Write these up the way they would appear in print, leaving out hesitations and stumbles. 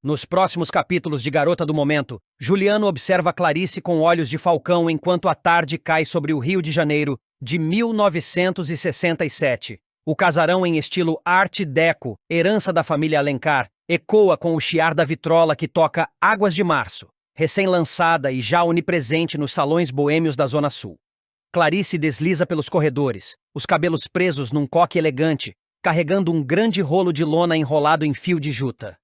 Nos próximos capítulos de Garota do Momento, Juliano observa Clarice com olhos de falcão enquanto a tarde cai sobre o Rio de Janeiro de 1967. O casarão em estilo Art Deco, herança da família Alencar, ecoa com o chiar da vitrola que toca Águas de Março, recém-lançada e já onipresente nos salões boêmios da Zona Sul. Clarice desliza pelos corredores, os cabelos presos num coque elegante, carregando um grande rolo de lona enrolado em fio de juta.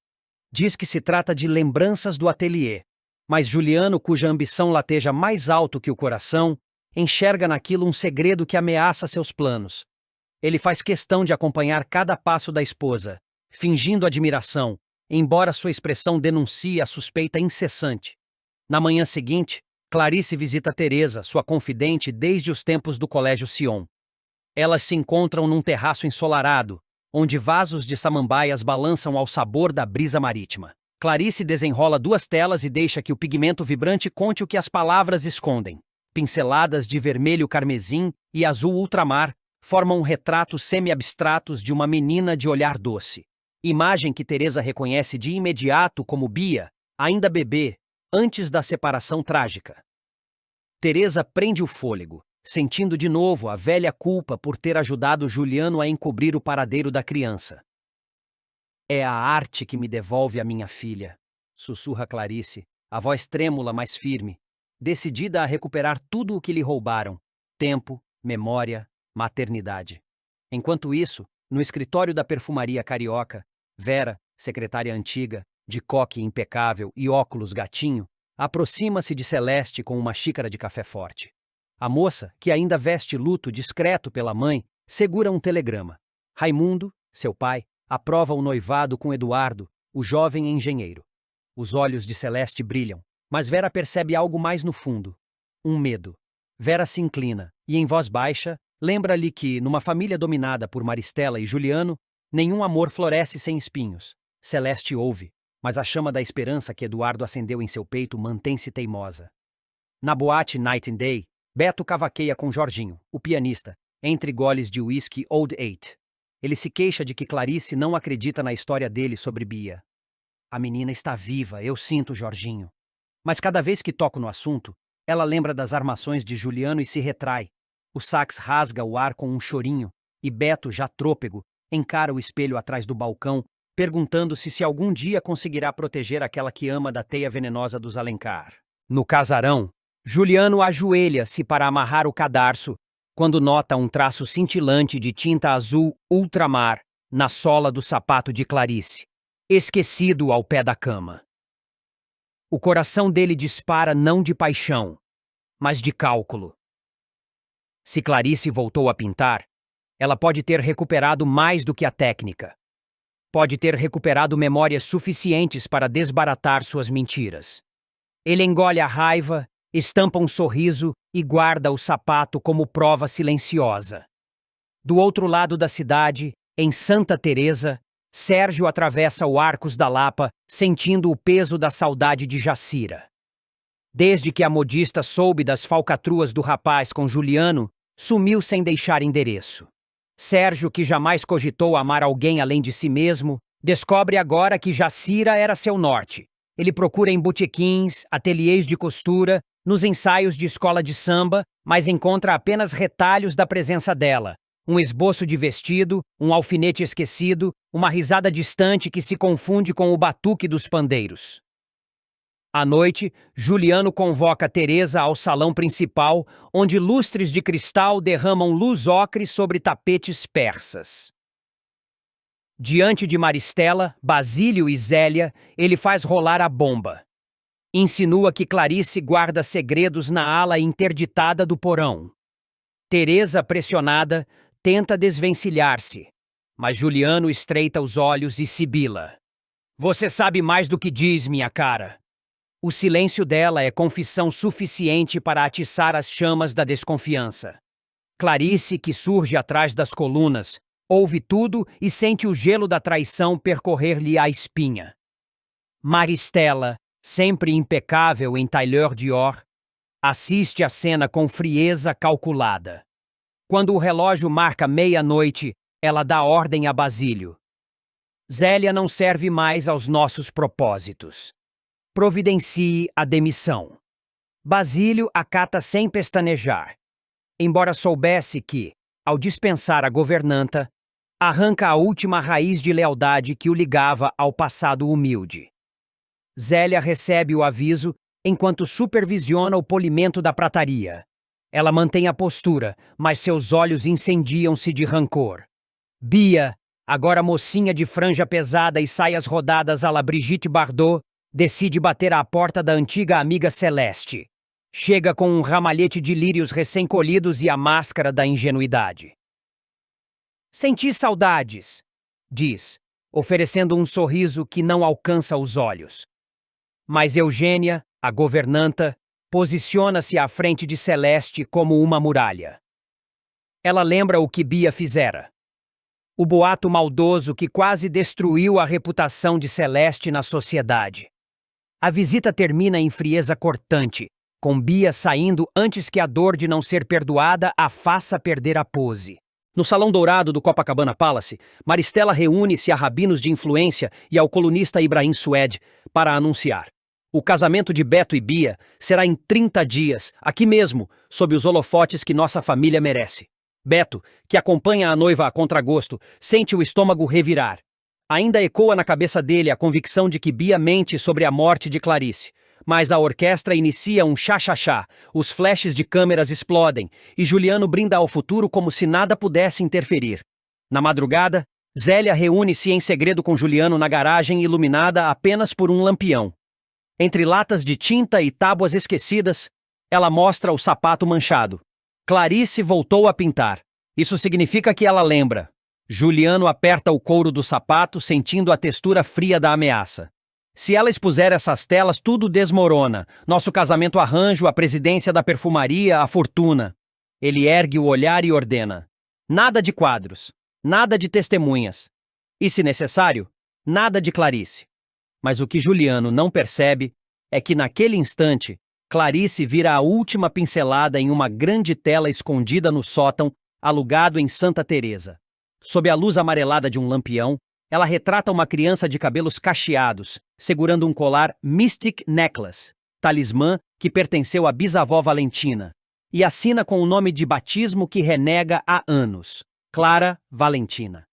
Diz que se trata de lembranças do ateliê, mas Juliano, cuja ambição lateja mais alto que o coração, enxerga naquilo um segredo que ameaça seus planos. Ele faz questão de acompanhar cada passo da esposa, fingindo admiração, embora sua expressão denuncie a suspeita incessante. Na manhã seguinte, Clarice visita Teresa, sua confidente desde os tempos do Colégio Sion. Elas se encontram num terraço ensolarado, onde vasos de samambaias balançam ao sabor da brisa marítima. Clarice desenrola 2 telas e deixa que o pigmento vibrante conte o que as palavras escondem. Pinceladas de vermelho carmesim e azul ultramar formam retratos semi-abstratos de uma menina de olhar doce. Imagem que Teresa reconhece de imediato como Bia, ainda bebê, antes da separação trágica. Teresa prende o fôlego, sentindo de novo a velha culpa por ter ajudado Juliano a encobrir o paradeiro da criança. É a arte que me devolve a minha filha, sussurra Clarice, a voz trêmula, mas firme, decidida a recuperar tudo o que lhe roubaram: tempo, memória, maternidade. Enquanto isso, no escritório da perfumaria carioca, Vera, secretária antiga, de coque impecável e óculos gatinho, aproxima-se de Celeste com uma xícara de café forte. A moça, que ainda veste luto discreto pela mãe, segura um telegrama. Raimundo, seu pai, aprova o noivado com Eduardo, o jovem engenheiro. Os olhos de Celeste brilham, mas Vera percebe algo mais no fundo. Um medo. Vera se inclina e, em voz baixa, lembra-lhe que, numa família dominada por Maristela e Juliano, nenhum amor floresce sem espinhos. Celeste ouve, mas a chama da esperança que Eduardo acendeu em seu peito mantém-se teimosa. Na boate Night and Day, Beto cavaqueia com Jorginho, o pianista, entre goles de whisky Old Eight. Ele se queixa de que Clarice não acredita na história dele sobre Bia. A menina está viva, eu sinto, Jorginho. Mas cada vez que toco no assunto, ela lembra das armações de Juliano e se retrai. O sax rasga o ar com um chorinho, e Beto, já trôpego, encara o espelho atrás do balcão, perguntando-se se algum dia conseguirá proteger aquela que ama da teia venenosa dos Alencar. No casarão, Juliano ajoelha-se para amarrar o cadarço, quando nota um traço cintilante de tinta azul ultramar na sola do sapato de Clarice, esquecido ao pé da cama. O coração dele dispara não de paixão, mas de cálculo. Se Clarice voltou a pintar, ela pode ter recuperado mais do que a técnica. Pode ter recuperado memórias suficientes para desbaratar suas mentiras. Ele engole a raiva, estampa um sorriso e guarda o sapato como prova silenciosa. Do outro lado da cidade, em Santa Teresa, Sérgio atravessa o Arcos da Lapa, sentindo o peso da saudade de Jacira. Desde que a modista soube das falcatruas do rapaz com Juliano, sumiu sem deixar endereço. Sérgio, que jamais cogitou amar alguém além de si mesmo, descobre agora que Jacira era seu norte. Ele procura em botequins, ateliês de costura, nos ensaios de escola de samba, mas encontra apenas retalhos da presença dela. Um esboço de vestido, um alfinete esquecido, uma risada distante que se confunde com o batuque dos pandeiros. À noite, Juliano convoca Teresa ao salão principal, onde lustres de cristal derramam luz ocre sobre tapetes persas. Diante de Maristela, Basílio e Zélia, ele faz rolar a bomba. Insinua que Clarice guarda segredos na ala interditada do porão. Teresa, pressionada, tenta desvencilhar-se, mas Juliano estreita os olhos e sibila. Você sabe mais do que diz, minha cara. O silêncio dela é confissão suficiente para atiçar as chamas da desconfiança. Clarice, que surge atrás das colunas, ouve tudo e sente o gelo da traição percorrer-lhe a espinha. Maristela, sempre impecável em tailleur Dior, assiste a cena com frieza calculada. Quando o relógio marca meia-noite, ela dá ordem a Basílio. Zélia não serve mais aos nossos propósitos. Providencie a demissão. Basílio acata sem pestanejar. Embora soubesse que, ao dispensar a governanta, arranca a última raiz de lealdade que o ligava ao passado humilde. Zélia recebe o aviso enquanto supervisiona o polimento da prataria. Ela mantém a postura, mas seus olhos incendiam-se de rancor. Bia, agora mocinha de franja pesada e saias rodadas à la Brigitte Bardot, decide bater à porta da antiga amiga Celeste. Chega com um ramalhete de lírios recém-colhidos e a máscara da ingenuidade. Senti saudades, diz, oferecendo um sorriso que não alcança os olhos. Mas Eugênia, a governanta, posiciona-se à frente de Celeste como uma muralha. Ela lembra o que Bia fizera. O boato maldoso que quase destruiu a reputação de Celeste na sociedade. A visita termina em frieza cortante, com Bia saindo antes que a dor de não ser perdoada a faça perder a pose. No Salão Dourado do Copacabana Palace, Maristela reúne-se a rabinos de influência e ao colunista Ibrahim Sued para anunciar. O casamento de Beto e Bia será em 30 dias, aqui mesmo, sob os holofotes que nossa família merece. Beto, que acompanha a noiva a contragosto, sente o estômago revirar. Ainda ecoa na cabeça dele a convicção de que Bia mente sobre a morte de Clarice. Mas a orquestra inicia um chá-chá-chá, os flashes de câmeras explodem, e Juliano brinda ao futuro como se nada pudesse interferir. Na madrugada, Zélia reúne-se em segredo com Juliano na garagem iluminada apenas por um lampião. Entre latas de tinta e tábuas esquecidas, ela mostra o sapato manchado. Clarice voltou a pintar. Isso significa que ela lembra. Juliano aperta o couro do sapato, sentindo a textura fria da ameaça. Se ela expuser essas telas, tudo desmorona. Nosso casamento arranjo, a presidência da perfumaria, a fortuna. Ele ergue o olhar e ordena. Nada de quadros. Nada de testemunhas. E, se necessário, nada de Clarice. Mas o que Juliano não percebe é que, naquele instante, Clarice vira a última pincelada em uma grande tela escondida no sótão, alugado em Santa Teresa. Sob a luz amarelada de um lampião, ela retrata uma criança de cabelos cacheados, segurando um colar Mystic Necklace, talismã que pertenceu à bisavó Valentina, e assina com o nome de batismo que renega há anos, Clara Valentina.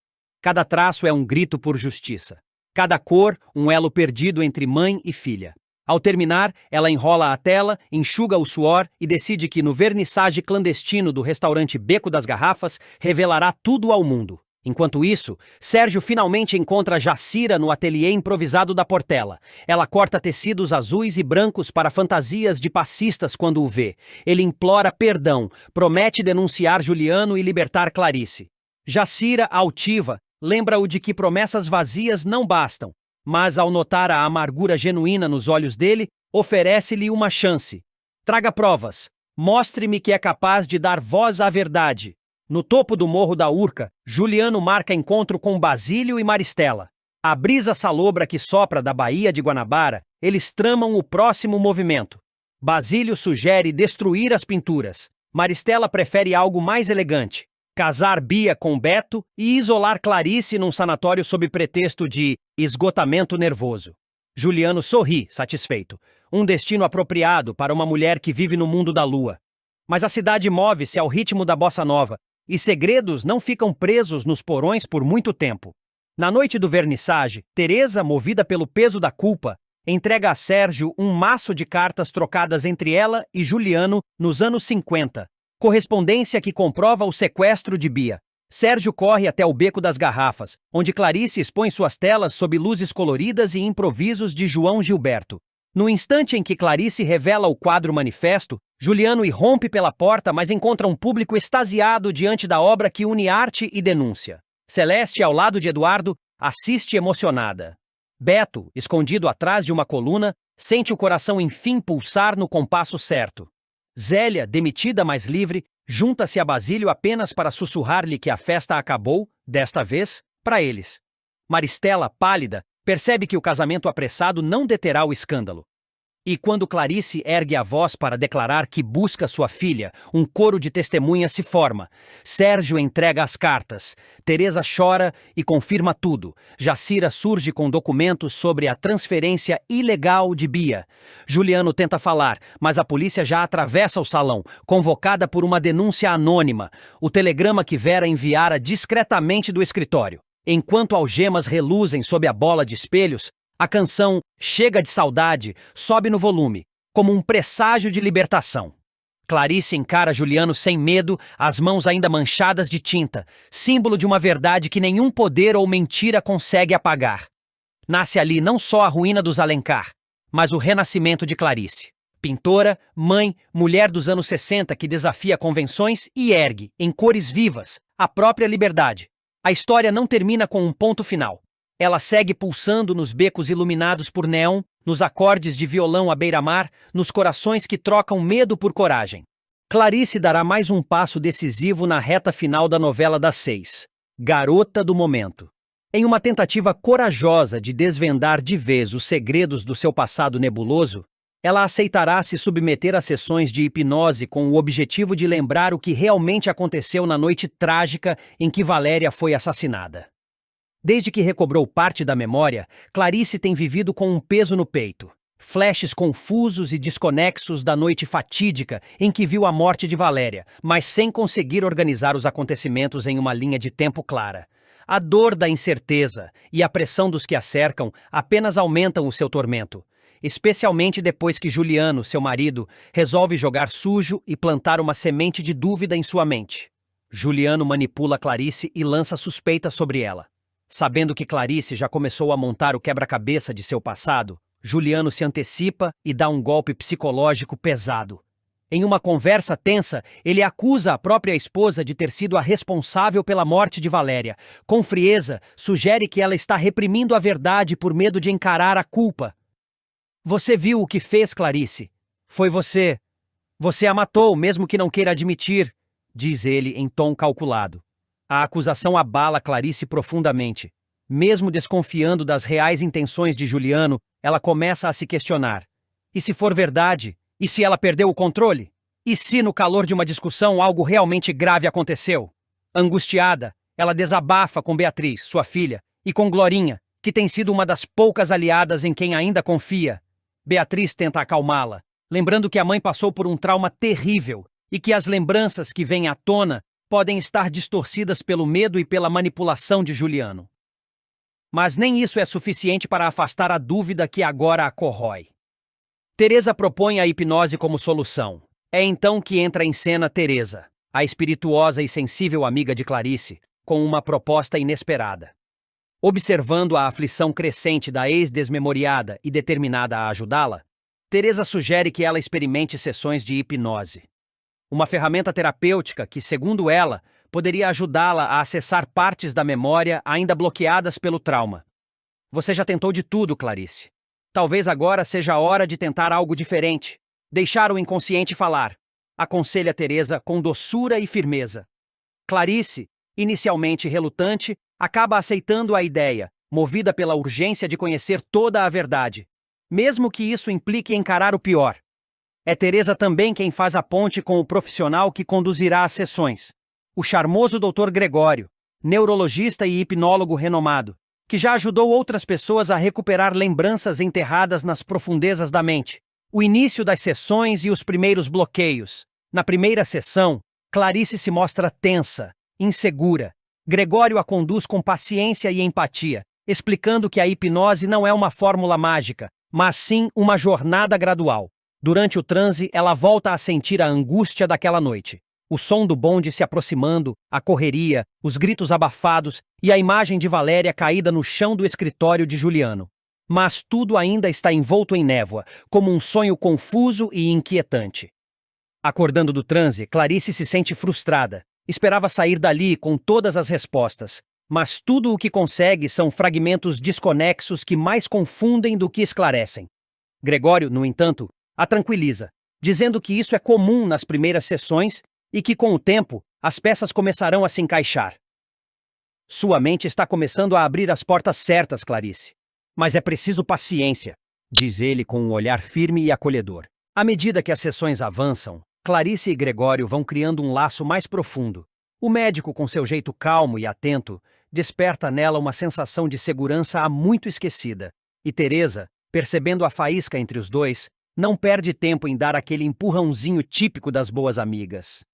Cada traço é um grito por justiça. Cada cor, um elo perdido entre mãe e filha. Ao terminar, ela enrola a tela, enxuga o suor e decide que no vernissage clandestino do restaurante Beco das Garrafas revelará tudo ao mundo. Enquanto isso, Sérgio finalmente encontra Jacira no ateliê improvisado da Portela. Ela corta tecidos azuis e brancos para fantasias de passistas quando o vê. Ele implora perdão, promete denunciar Juliano e libertar Clarice. Jacira, altiva, lembra-o de que promessas vazias não bastam, mas ao notar a amargura genuína nos olhos dele, oferece-lhe uma chance. Traga provas. Mostre-me que é capaz de dar voz à verdade. No topo do Morro da Urca, Juliano marca encontro com Basílio e Maristela. A brisa salobra que sopra da Baía de Guanabara, eles tramam o próximo movimento. Basílio sugere destruir as pinturas. Maristela prefere algo mais elegante. Casar Bia com Beto e isolar Clarice num sanatório sob pretexto de esgotamento nervoso. Juliano sorri, satisfeito. Um destino apropriado para uma mulher que vive no mundo da lua. Mas a cidade move-se ao ritmo da bossa nova, e segredos não ficam presos nos porões por muito tempo. Na noite do vernissage, Teresa, movida pelo peso da culpa, entrega a Sérgio um maço de cartas trocadas entre ela e Juliano nos anos 50, correspondência que comprova o sequestro de Bia. Sérgio corre até o Beco das Garrafas, onde Clarice expõe suas telas sob luzes coloridas e improvisos de João Gilberto. No instante em que Clarice revela o quadro manifesto, Juliano irrompe pela porta, mas encontra um público extasiado diante da obra que une arte e denúncia. Celeste, ao lado de Eduardo, assiste emocionada. Beto, escondido atrás de uma coluna, sente o coração enfim pulsar no compasso certo. Zélia, demitida mas livre, junta-se a Basílio apenas para sussurrar-lhe que a festa acabou, desta vez, para eles. Maristela, pálida, percebe que o casamento apressado não deterá o escândalo. E quando Clarice ergue a voz para declarar que busca sua filha, um coro de testemunhas se forma. Sérgio entrega as cartas. Teresa chora e confirma tudo. Jacira surge com documentos sobre a transferência ilegal de Bia. Juliano tenta falar, mas a polícia já atravessa o salão, convocada por uma denúncia anônima, o telegrama que Vera enviara discretamente do escritório. Enquanto algemas reluzem sob a bola de espelhos, a canção Chega de Saudade sobe no volume, como um presságio de libertação. Clarice encara Juliano sem medo, as mãos ainda manchadas de tinta, símbolo de uma verdade que nenhum poder ou mentira consegue apagar. Nasce ali não só a ruína dos Alencar, mas o renascimento de Clarice. Pintora, mãe, mulher dos anos 60 que desafia convenções e ergue, em cores vivas, a própria liberdade. A história não termina com um ponto final. Ela segue pulsando nos becos iluminados por néon, nos acordes de violão à beira-mar, nos corações que trocam medo por coragem. Clarice dará mais um passo decisivo na reta final da novela das 6, Garota do Momento. Em uma tentativa corajosa de desvendar de vez os segredos do seu passado nebuloso, ela aceitará se submeter a sessões de hipnose com o objetivo de lembrar o que realmente aconteceu na noite trágica em que Valéria foi assassinada. Desde que recobrou parte da memória, Clarice tem vivido com um peso no peito. Flashes confusos e desconexos da noite fatídica em que viu a morte de Valéria, mas sem conseguir organizar os acontecimentos em uma linha de tempo clara. A dor da incerteza e a pressão dos que a cercam apenas aumentam o seu tormento, especialmente depois que Juliano, seu marido, resolve jogar sujo e plantar uma semente de dúvida em sua mente. Juliano manipula Clarice e lança suspeitas sobre ela. Sabendo que Clarice já começou a montar o quebra-cabeça de seu passado, Juliano se antecipa e dá um golpe psicológico pesado. Em uma conversa tensa, ele acusa a própria esposa de ter sido a responsável pela morte de Valéria. Com frieza, sugere que ela está reprimindo a verdade por medo de encarar a culpa. Você viu o que fez, Clarice? Foi você. Você a matou, mesmo que não queira admitir, diz ele em tom calculado. A acusação abala Clarice profundamente. Mesmo desconfiando das reais intenções de Juliano, ela começa a se questionar. E se for verdade? E se ela perdeu o controle? E se, no calor de uma discussão, algo realmente grave aconteceu? Angustiada, ela desabafa com Beatriz, sua filha, e com Glorinha, que tem sido uma das poucas aliadas em quem ainda confia. Beatriz tenta acalmá-la, lembrando que a mãe passou por um trauma terrível e que as lembranças que vêm à tona podem estar distorcidas pelo medo e pela manipulação de Juliano. Mas nem isso é suficiente para afastar a dúvida que agora a corrói. Teresa propõe a hipnose como solução. É então que entra em cena Teresa, a espirituosa e sensível amiga de Clarice, com uma proposta inesperada. Observando a aflição crescente da ex-desmemoriada e determinada a ajudá-la, Teresa sugere que ela experimente sessões de hipnose. Uma ferramenta terapêutica que, segundo ela, poderia ajudá-la a acessar partes da memória ainda bloqueadas pelo trauma. Você já tentou de tudo, Clarice. Talvez agora seja a hora de tentar algo diferente. Deixar o inconsciente falar, aconselha Teresa com doçura e firmeza. Clarice, inicialmente relutante, acaba aceitando a ideia, movida pela urgência de conhecer toda a verdade, mesmo que isso implique encarar o pior. É Teresa também quem faz a ponte com o profissional que conduzirá as sessões, o charmoso Dr. Gregório, neurologista e hipnólogo renomado, que já ajudou outras pessoas a recuperar lembranças enterradas nas profundezas da mente. O início das sessões e os primeiros bloqueios. Na primeira sessão, Clarice se mostra tensa, insegura. Gregório a conduz com paciência e empatia, explicando que a hipnose não é uma fórmula mágica, mas sim uma jornada gradual. Durante o transe, ela volta a sentir a angústia daquela noite. O som do bonde se aproximando, a correria, os gritos abafados e a imagem de Valéria caída no chão do escritório de Juliano. Mas tudo ainda está envolto em névoa, como um sonho confuso e inquietante. Acordando do transe, Clarice se sente frustrada. Esperava sair dali com todas as respostas, mas tudo o que consegue são fragmentos desconexos que mais confundem do que esclarecem. Gregório, no entanto, a tranquiliza, dizendo que isso é comum nas primeiras sessões e que, com o tempo, as peças começarão a se encaixar. Sua mente está começando a abrir as portas certas, Clarice. Mas é preciso paciência. diz ele com um olhar firme e acolhedor. À medida que as sessões avançam, Clarice e Gregório vão criando um laço mais profundo. O médico, com seu jeito calmo e atento, desperta nela uma sensação de segurança há muito esquecida. E Teresa, percebendo a faísca entre os dois, não perde tempo em dar aquele empurrãozinho típico das boas amigas.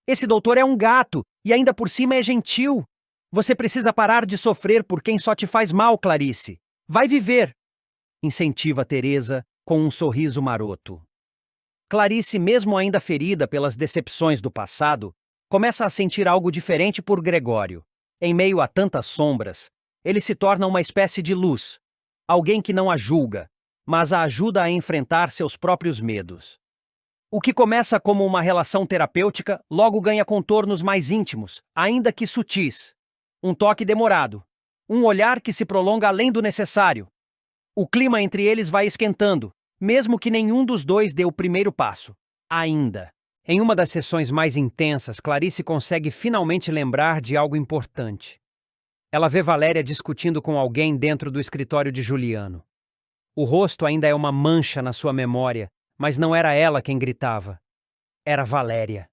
Esse doutor é um gato e ainda por cima é gentil. Você precisa parar de sofrer por quem só te faz mal, Clarice. Vai viver, incentiva Teresa com um sorriso maroto. Clarice, mesmo ainda ferida pelas decepções do passado, começa a sentir algo diferente por Gregório. Em meio a tantas sombras, ele se torna uma espécie de luz, alguém que não a julga, mas a ajuda a enfrentar seus próprios medos. O que começa como uma relação terapêutica logo ganha contornos mais íntimos, ainda que sutis. Um toque demorado, um olhar que se prolonga além do necessário. O clima entre eles vai esquentando, mesmo que nenhum dos dois dê o primeiro passo. Ainda. Em uma das sessões mais intensas, Clarice consegue finalmente lembrar de algo importante. Ela vê Valéria discutindo com alguém dentro do escritório de Juliano. O rosto ainda é uma mancha na sua memória, mas não era ela quem gritava. Era Valéria.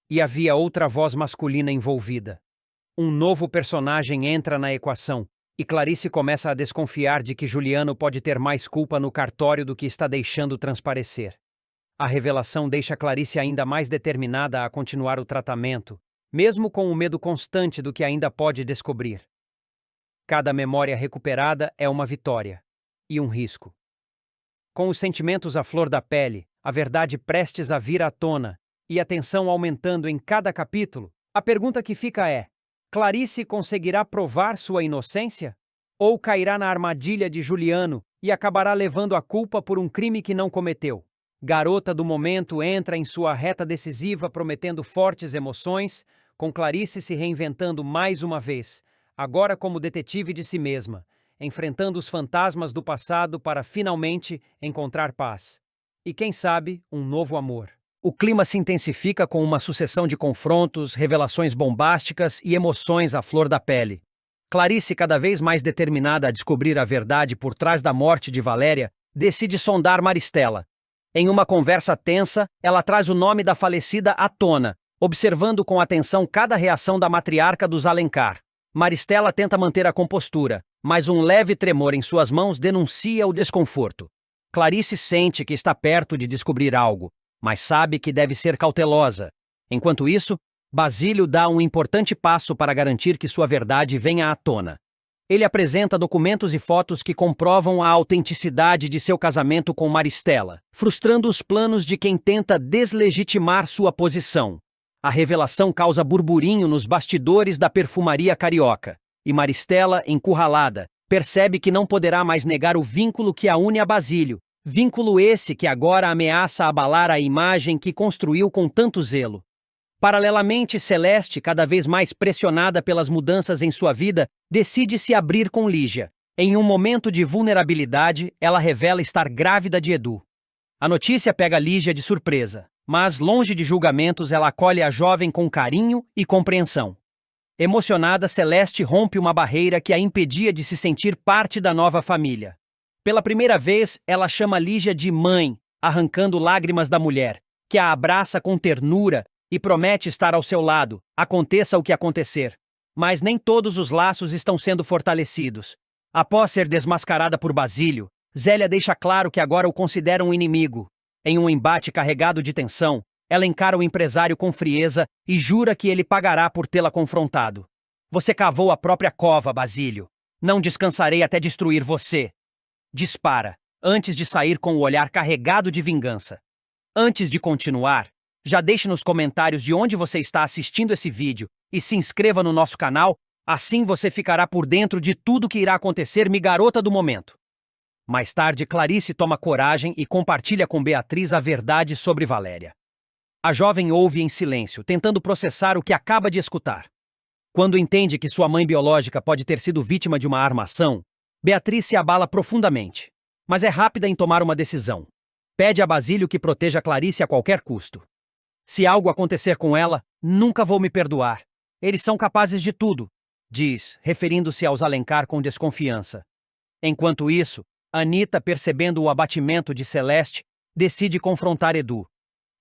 E havia outra voz masculina envolvida. Um novo personagem entra na equação, e Clarice começa a desconfiar de que Juliano pode ter mais culpa no cartório do que está deixando transparecer. A revelação deixa Clarice ainda mais determinada a continuar o tratamento, mesmo com o medo constante do que ainda pode descobrir. Cada memória recuperada é uma vitória e um risco. Com os sentimentos à flor da pele, a verdade prestes a vir à tona e a tensão aumentando em cada capítulo, a pergunta que fica é: Clarice conseguirá provar sua inocência? Ou cairá na armadilha de Juliano e acabará levando a culpa por um crime que não cometeu? Garota do momento entra em sua reta decisiva prometendo fortes emoções, com Clarice se reinventando mais uma vez, agora como detetive de si mesma, enfrentando os fantasmas do passado para finalmente encontrar paz. E quem sabe, um novo amor. O clima se intensifica com uma sucessão de confrontos, revelações bombásticas e emoções à flor da pele. Clarice, cada vez mais determinada a descobrir a verdade por trás da morte de Valéria, decide sondar Maristela. Em uma conversa tensa, ela traz o nome da falecida à tona, observando com atenção cada reação da matriarca dos Alencar. Maristela tenta manter a compostura, mas um leve tremor em suas mãos denuncia o desconforto. Clarice sente que está perto de descobrir algo, mas sabe que deve ser cautelosa. Enquanto isso, Basílio dá um importante passo para garantir que sua verdade venha à tona. Ele apresenta documentos e fotos que comprovam a autenticidade de seu casamento com Maristela, frustrando os planos de quem tenta deslegitimar sua posição. A revelação causa burburinho nos bastidores da perfumaria carioca, e Maristela, encurralada, percebe que não poderá mais negar o vínculo que a une a Basílio, vínculo esse que agora ameaça abalar a imagem que construiu com tanto zelo. Paralelamente, Celeste, cada vez mais pressionada pelas mudanças em sua vida, decide se abrir com Lígia. Em um momento de vulnerabilidade, ela revela estar grávida de Edu. A notícia pega Lígia de surpresa, mas, longe de julgamentos, ela acolhe a jovem com carinho e compreensão. Emocionada, Celeste rompe uma barreira que a impedia de se sentir parte da nova família. Pela primeira vez, ela chama Lígia de mãe, arrancando lágrimas da mulher, que a abraça com ternura e promete estar ao seu lado, aconteça o que acontecer. Mas nem todos os laços estão sendo fortalecidos. Após ser desmascarada por Basílio, Zélia deixa claro que agora o considera um inimigo. Em um embate carregado de tensão, ela encara o empresário com frieza e jura que ele pagará por tê-la confrontado. Você cavou a própria cova, Basílio. Não descansarei até destruir você. Dispara, antes de sair com o olhar carregado de vingança. Antes de continuar, já deixe nos comentários de onde você está assistindo esse vídeo e se inscreva no nosso canal, assim você ficará por dentro de tudo que irá acontecer, minha garota do momento. Mais tarde, Clarice toma coragem e compartilha com Beatriz a verdade sobre Valéria. A jovem ouve em silêncio, tentando processar o que acaba de escutar. Quando entende que sua mãe biológica pode ter sido vítima de uma armação, Beatriz se abala profundamente, mas é rápida em tomar uma decisão. Pede a Basílio que proteja Clarice a qualquer custo. Se algo acontecer com ela, nunca vou me perdoar. Eles são capazes de tudo, diz, referindo-se aos Alencar com desconfiança. Enquanto isso, Anita, percebendo o abatimento de Celeste, decide confrontar Edu.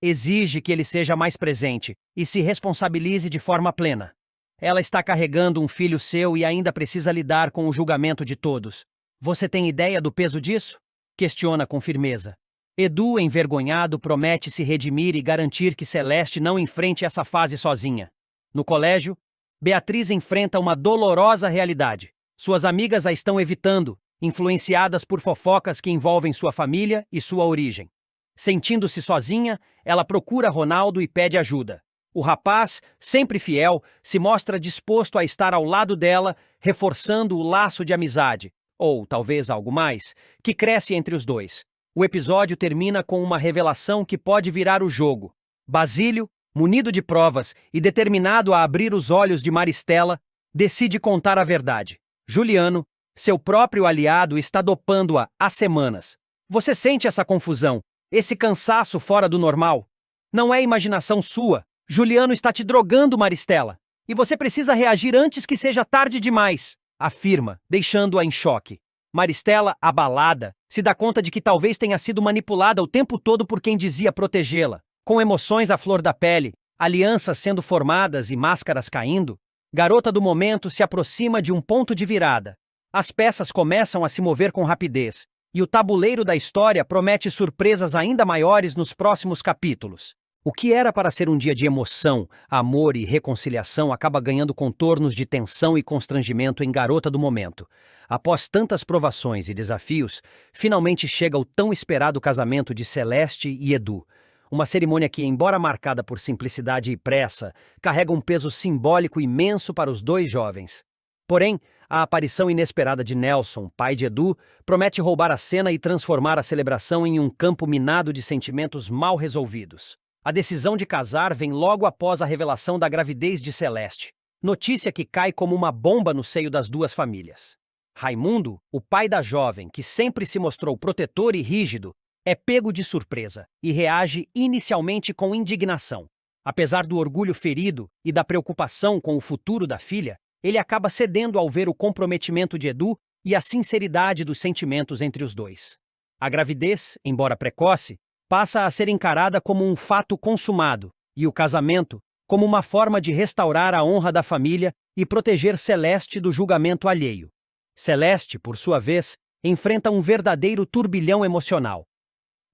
Exige que ele seja mais presente e se responsabilize de forma plena. Ela está carregando um filho seu e ainda precisa lidar com o julgamento de todos. Você tem ideia do peso disso? Questiona com firmeza. Edu, envergonhado, promete se redimir e garantir que Celeste não enfrente essa fase sozinha. No colégio, Beatriz enfrenta uma dolorosa realidade. Suas amigas a estão evitando, influenciadas por fofocas que envolvem sua família e sua origem. Sentindo-se sozinha, ela procura Ronaldo e pede ajuda. O rapaz, sempre fiel, se mostra disposto a estar ao lado dela, reforçando o laço de amizade, ou talvez algo mais, que cresce entre os dois. O episódio termina com uma revelação que pode virar o jogo. Basílio, munido de provas e determinado a abrir os olhos de Maristela, decide contar a verdade. Juliano, seu próprio aliado, está dopando-a há semanas. Você sente essa confusão, esse cansaço fora do normal? Não é imaginação sua. Juliano está te drogando, Maristela. E você precisa reagir antes que seja tarde demais, afirma, deixando-a em choque. Maristela, abalada, se dá conta de que talvez tenha sido manipulada o tempo todo por quem dizia protegê-la. Com emoções à flor da pele, alianças sendo formadas e máscaras caindo, garota do momento se aproxima de um ponto de virada. As peças começam a se mover com rapidez, e o tabuleiro da história promete surpresas ainda maiores nos próximos capítulos. O que era para ser um dia de emoção, amor e reconciliação acaba ganhando contornos de tensão e constrangimento em Garota do Momento. Após tantas provações e desafios, finalmente chega o tão esperado casamento de Celeste e Edu. Uma cerimônia que, embora marcada por simplicidade e pressa, carrega um peso simbólico imenso para os dois jovens. Porém, a aparição inesperada de Nelson, pai de Edu, promete roubar a cena e transformar a celebração em um campo minado de sentimentos mal resolvidos. A decisão de casar vem logo após a revelação da gravidez de Celeste, notícia que cai como uma bomba no seio das duas famílias. Raimundo, o pai da jovem, que sempre se mostrou protetor e rígido, é pego de surpresa e reage inicialmente com indignação. Apesar do orgulho ferido e da preocupação com o futuro da filha, ele acaba cedendo ao ver o comprometimento de Edu e a sinceridade dos sentimentos entre os dois. A gravidez, embora precoce, passa a ser encarada como um fato consumado e o casamento como uma forma de restaurar a honra da família e proteger Celeste do julgamento alheio. Celeste, por sua vez, enfrenta um verdadeiro turbilhão emocional.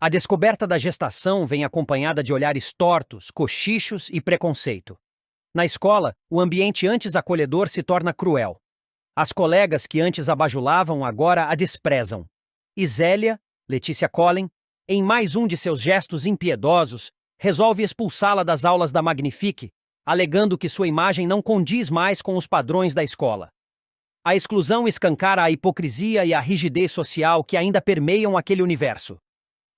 A descoberta da gestação vem acompanhada de olhares tortos, cochichos e preconceito. Na escola, o ambiente antes acolhedor se torna cruel. As colegas que antes a bajulavam agora a desprezam. E Zélia, Letícia Collin, em mais um de seus gestos impiedosos, resolve expulsá-la das aulas da Magnifique, alegando que sua imagem não condiz mais com os padrões da escola. A exclusão escancara a hipocrisia e a rigidez social que ainda permeiam aquele universo.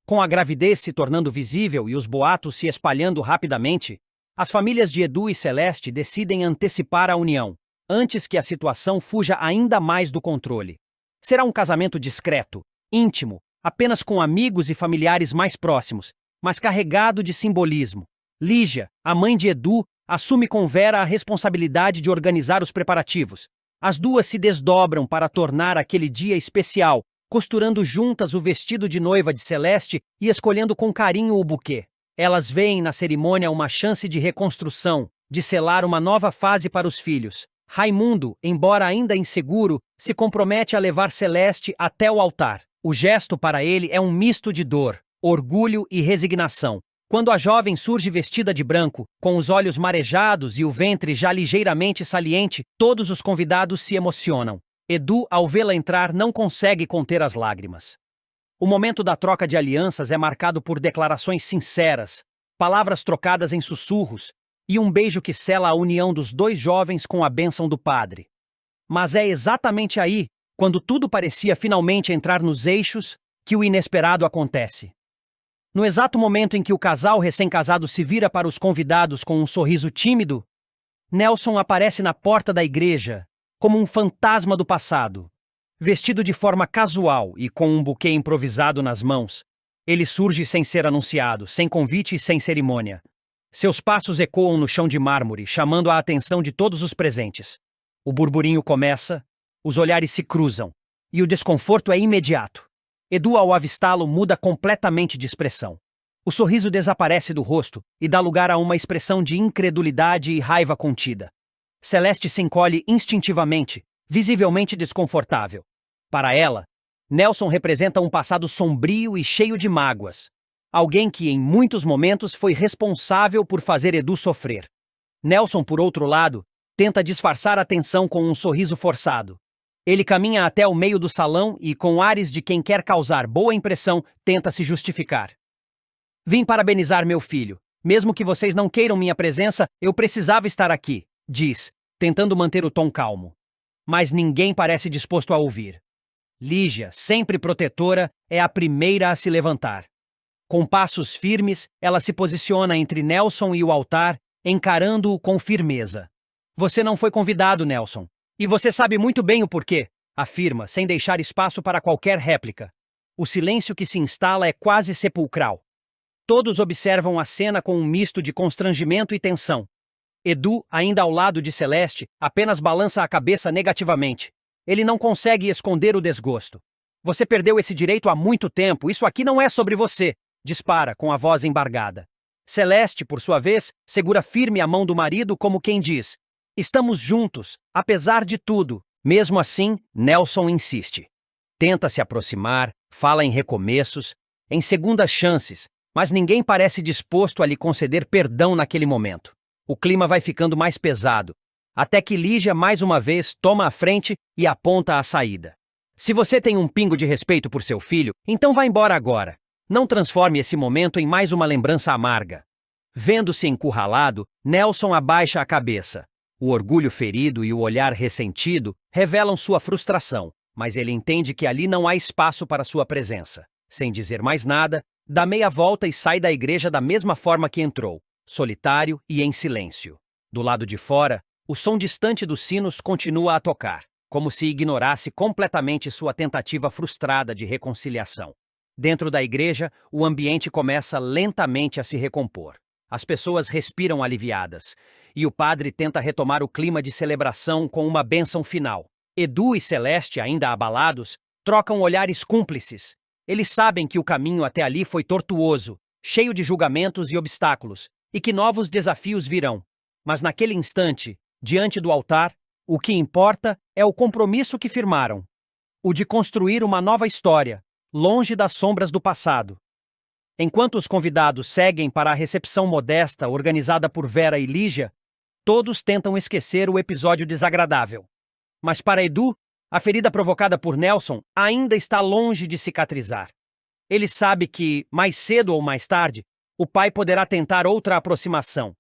Com a gravidez se tornando visível e os boatos se espalhando rapidamente, as famílias de Edu e Celeste decidem antecipar a união, antes que a situação fuja ainda mais do controle. Será um casamento discreto, íntimo, apenas com amigos e familiares mais próximos, mas carregado de simbolismo. Lígia, a mãe de Edu, assume com Vera a responsabilidade de organizar os preparativos. As duas se desdobram para tornar aquele dia especial, costurando juntas o vestido de noiva de Celeste e escolhendo com carinho o buquê. Elas veem na cerimônia uma chance de reconstrução, de selar uma nova fase para os filhos. Raimundo, embora ainda inseguro, se compromete a levar Celeste até o altar. O gesto para ele é um misto de dor, orgulho e resignação. Quando a jovem surge vestida de branco, com os olhos marejados e o ventre já ligeiramente saliente, todos os convidados se emocionam. Edu, ao vê-la entrar, não consegue conter as lágrimas. O momento da troca de alianças é marcado por declarações sinceras, palavras trocadas em sussurros e um beijo que sela a união dos dois jovens com a bênção do padre. Mas é exatamente aí, quando tudo parecia finalmente entrar nos eixos, que o inesperado acontece. No exato momento em que o casal recém-casado se vira para os convidados com um sorriso tímido, Nelson aparece na porta da igreja, como um fantasma do passado. Vestido de forma casual e com um buquê improvisado nas mãos, ele surge sem ser anunciado, sem convite e sem cerimônia. Seus passos ecoam no chão de mármore, chamando a atenção de todos os presentes. O burburinho começa, os olhares se cruzam, e o desconforto é imediato. Edu, ao avistá-lo, muda completamente de expressão. O sorriso desaparece do rosto e dá lugar a uma expressão de incredulidade e raiva contida. Celeste se encolhe instintivamente, visivelmente desconfortável. Para ela, Nelson representa um passado sombrio e cheio de mágoas. Alguém que, em muitos momentos, foi responsável por fazer Edu sofrer. Nelson, por outro lado, tenta disfarçar a tensão com um sorriso forçado. Ele caminha até o meio do salão e, com ares de quem quer causar boa impressão, tenta se justificar. Vim parabenizar meu filho. Mesmo que vocês não queiram minha presença, eu precisava estar aqui, diz, tentando manter o tom calmo. Mas ninguém parece disposto a ouvir. Lígia, sempre protetora, é a primeira a se levantar. Com passos firmes, ela se posiciona entre Nelson e o altar, encarando-o com firmeza. Você não foi convidado, Nelson. E você sabe muito bem o porquê, afirma, sem deixar espaço para qualquer réplica. O silêncio que se instala é quase sepulcral. Todos observam a cena com um misto de constrangimento e tensão. Edu, ainda ao lado de Celeste, apenas balança a cabeça negativamente. Ele não consegue esconder o desgosto. Você perdeu esse direito há muito tempo, isso aqui não é sobre você, dispara com a voz embargada. Celeste, por sua vez, segura firme a mão do marido como quem diz: estamos juntos, apesar de tudo. Mesmo assim, Nelson insiste. Tenta se aproximar, fala em recomeços, em segundas chances, mas ninguém parece disposto a lhe conceder perdão naquele momento. O clima vai ficando mais pesado, até que Lígia mais uma vez toma a frente e aponta a saída. Se você tem um pingo de respeito por seu filho, então vá embora agora. Não transforme esse momento em mais uma lembrança amarga. Vendo-se encurralado, Nelson abaixa a cabeça. O orgulho ferido e o olhar ressentido revelam sua frustração, mas ele entende que ali não há espaço para sua presença. Sem dizer mais nada, dá meia volta e sai da igreja da mesma forma que entrou, solitário e em silêncio. Do lado de fora, o som distante dos sinos continua a tocar, como se ignorasse completamente sua tentativa frustrada de reconciliação. Dentro da igreja, o ambiente começa lentamente a se recompor. As pessoas respiram aliviadas, e o padre tenta retomar o clima de celebração com uma bênção final. Edu e Celeste, ainda abalados, trocam olhares cúmplices. Eles sabem que o caminho até ali foi tortuoso, cheio de julgamentos e obstáculos, e que novos desafios virão. Mas naquele instante, diante do altar, o que importa é o compromisso que firmaram. O de construir uma nova história, longe das sombras do passado. Enquanto os convidados seguem para a recepção modesta organizada por Vera e Lígia, todos tentam esquecer o episódio desagradável. Mas para Edu, a ferida provocada por Nelson ainda está longe de cicatrizar. Ele sabe que, mais cedo ou mais tarde, o pai poderá tentar outra aproximação.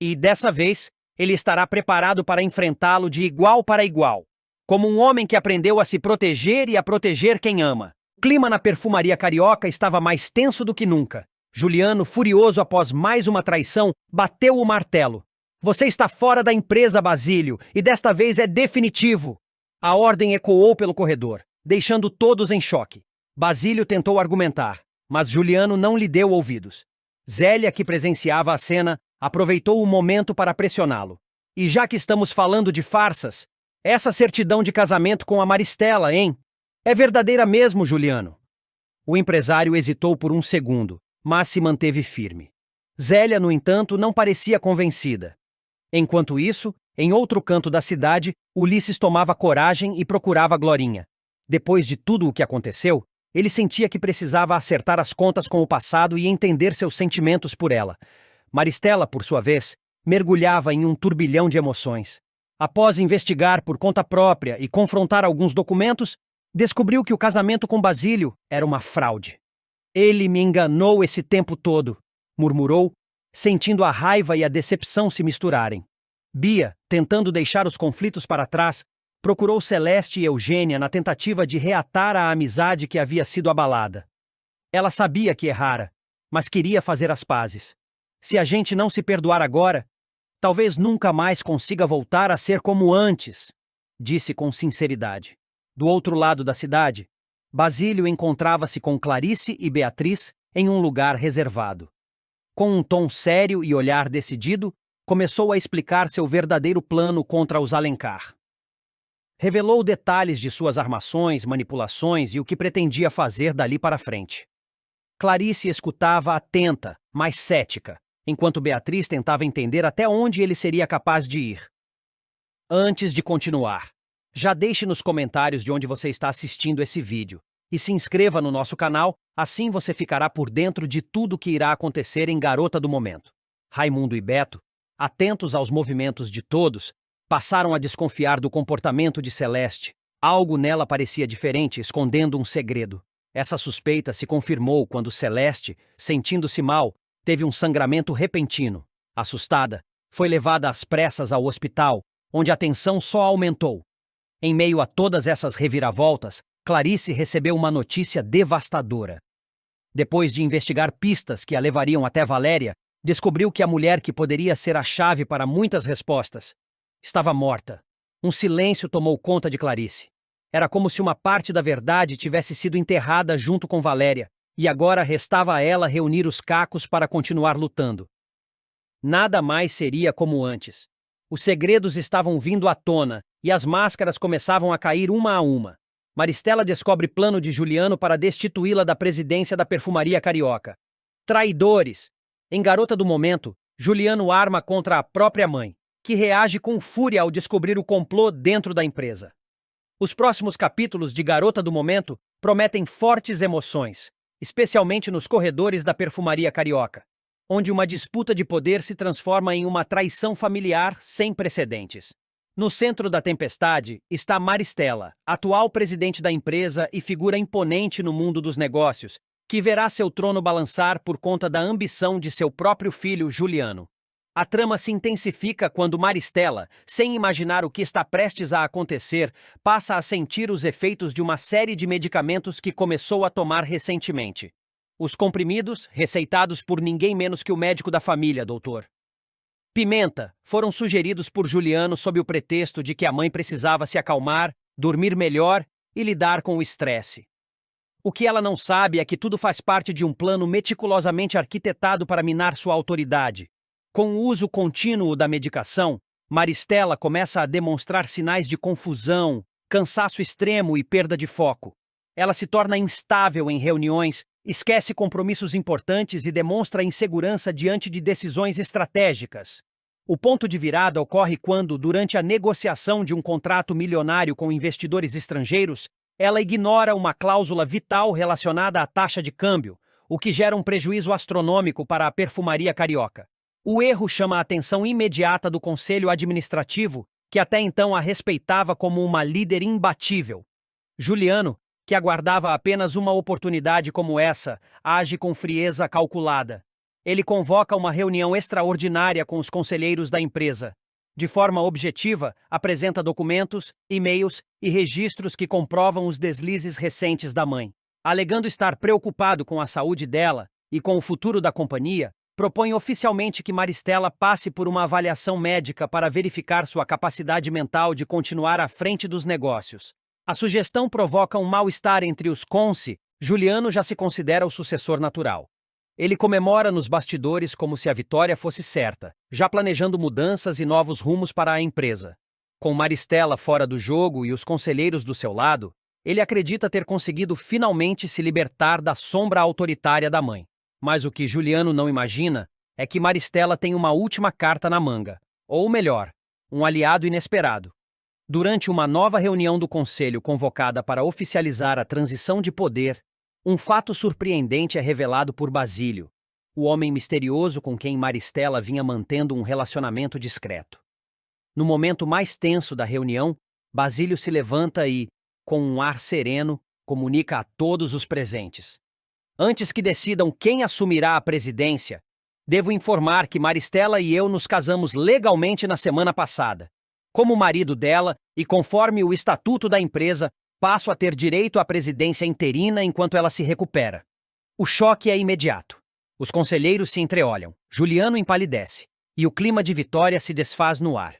E, dessa vez, ele estará preparado para enfrentá-lo de igual para igual, como um homem que aprendeu a se proteger e a proteger quem ama. O clima na perfumaria carioca estava mais tenso do que nunca. Juliano, furioso após mais uma traição, bateu o martelo. Você está fora da empresa, Basílio, e desta vez é definitivo. A ordem ecoou pelo corredor, deixando todos em choque. Basílio tentou argumentar, mas Juliano não lhe deu ouvidos. Zélia, que presenciava a cena, aproveitou o momento para pressioná-lo. E já que estamos falando de farsas, essa certidão de casamento com a Maristela, hein? É verdadeira mesmo, Juliano? O empresário hesitou por um segundo, mas se manteve firme. Zélia, no entanto, não parecia convencida. Enquanto isso, em outro canto da cidade, Ulisses tomava coragem e procurava Glorinha. Depois de tudo o que aconteceu, ele sentia que precisava acertar as contas com o passado e entender seus sentimentos por ela. Maristela, por sua vez, mergulhava em um turbilhão de emoções. Após investigar por conta própria e confrontar alguns documentos, descobriu que o casamento com Basílio era uma fraude. Ele me enganou esse tempo todo, murmurou, sentindo a raiva e a decepção se misturarem. Bia, tentando deixar os conflitos para trás, procurou Celeste e Eugênia na tentativa de reatar a amizade que havia sido abalada. Ela sabia que errara, mas queria fazer as pazes. Se a gente não se perdoar agora, talvez nunca mais consiga voltar a ser como antes, disse com sinceridade. Do outro lado da cidade, Basílio encontrava-se com Clarice e Beatriz em um lugar reservado. Com um tom sério e olhar decidido, começou a explicar seu verdadeiro plano contra os Alencar. Revelou detalhes de suas armações, manipulações e o que pretendia fazer dali para frente. Clarice escutava atenta, mas cética, enquanto Beatriz tentava entender até onde ele seria capaz de ir. Antes de continuar, já deixe nos comentários de onde você está assistindo esse vídeo e se inscreva no nosso canal, assim você ficará por dentro de tudo o que irá acontecer em Garota do Momento. Raimundo e Beto, atentos aos movimentos de todos, passaram a desconfiar do comportamento de Celeste. Algo nela parecia diferente, escondendo um segredo. Essa suspeita se confirmou quando Celeste, sentindo-se mal, teve um sangramento repentino. Assustada, foi levada às pressas ao hospital, onde a tensão só aumentou. Em meio a todas essas reviravoltas, Clarice recebeu uma notícia devastadora. Depois de investigar pistas que a levariam até Valéria, descobriu que a mulher que poderia ser a chave para muitas respostas estava morta. Um silêncio tomou conta de Clarice. Era como se uma parte da verdade tivesse sido enterrada junto com Valéria, e agora restava a ela reunir os cacos para continuar lutando. Nada mais seria como antes. Os segredos estavam vindo à tona, e as máscaras começavam a cair uma a uma. Maristela descobre plano de Juliano para destituí-la da presidência da Perfumaria Carioca. Traidores! Em Garota do Momento, Juliano arma contra a própria mãe, que reage com fúria ao descobrir o complô dentro da empresa. Os próximos capítulos de Garota do Momento prometem fortes emoções, especialmente nos corredores da Perfumaria Carioca, onde uma disputa de poder se transforma em uma traição familiar sem precedentes. No centro da tempestade está Maristela, atual presidente da empresa e figura imponente no mundo dos negócios, que verá seu trono balançar por conta da ambição de seu próprio filho, Juliano. A trama se intensifica quando Maristela, sem imaginar o que está prestes a acontecer, passa a sentir os efeitos de uma série de medicamentos que começou a tomar recentemente. Os comprimidos, receitados por ninguém menos que o médico da família, doutor Pimenta, foram sugeridos por Juliano sob o pretexto de que a mãe precisava se acalmar, dormir melhor e lidar com o estresse. O que ela não sabe é que tudo faz parte de um plano meticulosamente arquitetado para minar sua autoridade. Com o uso contínuo da medicação, Maristela começa a demonstrar sinais de confusão, cansaço extremo e perda de foco. Ela se torna instável em reuniões, esquece compromissos importantes e demonstra insegurança diante de decisões estratégicas. O ponto de virada ocorre quando, durante a negociação de um contrato milionário com investidores estrangeiros, ela ignora uma cláusula vital relacionada à taxa de câmbio, o que gera um prejuízo astronômico para a Perfumaria Carioca. O erro chama a atenção imediata do Conselho Administrativo, que até então a respeitava como uma líder imbatível. Juliano, que aguardava apenas uma oportunidade como essa, age com frieza calculada. Ele convoca uma reunião extraordinária com os conselheiros da empresa. De forma objetiva, apresenta documentos, e-mails e registros que comprovam os deslizes recentes da mãe. Alegando estar preocupado com a saúde dela e com o futuro da companhia, propõe oficialmente que Maristela passe por uma avaliação médica para verificar sua capacidade mental de continuar à frente dos negócios. A sugestão provoca um mal-estar entre os consi. Juliano já se considera o sucessor natural. Ele comemora nos bastidores como se a vitória fosse certa, já planejando mudanças e novos rumos para a empresa. Com Maristela fora do jogo e os conselheiros do seu lado, ele acredita ter conseguido finalmente se libertar da sombra autoritária da mãe. Mas o que Juliano não imagina é que Maristela tem uma última carta na manga, ou melhor, um aliado inesperado. Durante uma nova reunião do conselho convocada para oficializar a transição de poder, um fato surpreendente é revelado por Basílio, o homem misterioso com quem Maristela vinha mantendo um relacionamento discreto. No momento mais tenso da reunião, Basílio se levanta e, com um ar sereno, comunica a todos os presentes: antes que decidam quem assumirá a presidência, devo informar que Maristela e eu nos casamos legalmente na semana passada. Como marido dela, e conforme o estatuto da empresa, passo a ter direito à presidência interina enquanto ela se recupera. O choque é imediato. Os conselheiros se entreolham, Juliano empalidece, e o clima de vitória se desfaz no ar.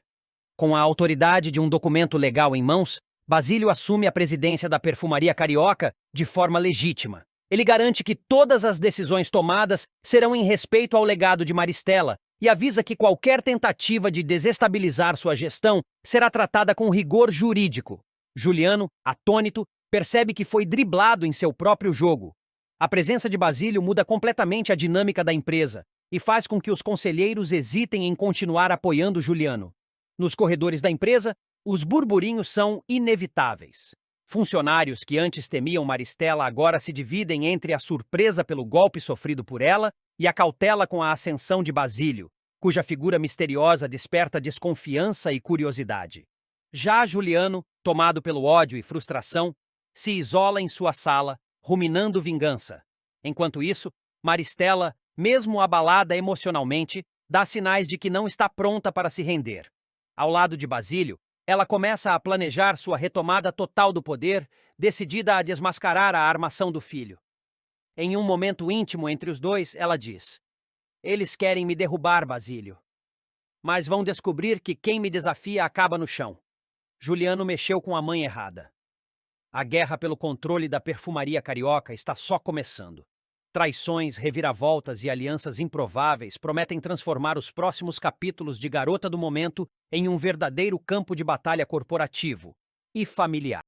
Com a autoridade de um documento legal em mãos, Basílio assume a presidência da Perfumaria Carioca de forma legítima. Ele garante que todas as decisões tomadas serão em respeito ao legado de Maristela e avisa que qualquer tentativa de desestabilizar sua gestão será tratada com rigor jurídico. Juliano, atônito, percebe que foi driblado em seu próprio jogo. A presença de Basílio muda completamente a dinâmica da empresa e faz com que os conselheiros hesitem em continuar apoiando Juliano. Nos corredores da empresa, os burburinhos são inevitáveis. Funcionários que antes temiam Maristela agora se dividem entre a surpresa pelo golpe sofrido por ela e a cautela com a ascensão de Basílio, cuja figura misteriosa desperta desconfiança e curiosidade. Já Juliano, tomado pelo ódio e frustração, se isola em sua sala, ruminando vingança. Enquanto isso, Maristela, mesmo abalada emocionalmente, dá sinais de que não está pronta para se render. Ao lado de Basílio, ela começa a planejar sua retomada total do poder, decidida a desmascarar a armação do filho. Em um momento íntimo entre os dois, ela diz: "Eles querem me derrubar, Basílio. Mas vão descobrir que quem me desafia acaba no chão." Juliano mexeu com a mãe errada. A guerra pelo controle da perfumaria carioca está só começando. Traições, reviravoltas e alianças improváveis prometem transformar os próximos capítulos de Garota do Momento em um verdadeiro campo de batalha corporativo e familiar.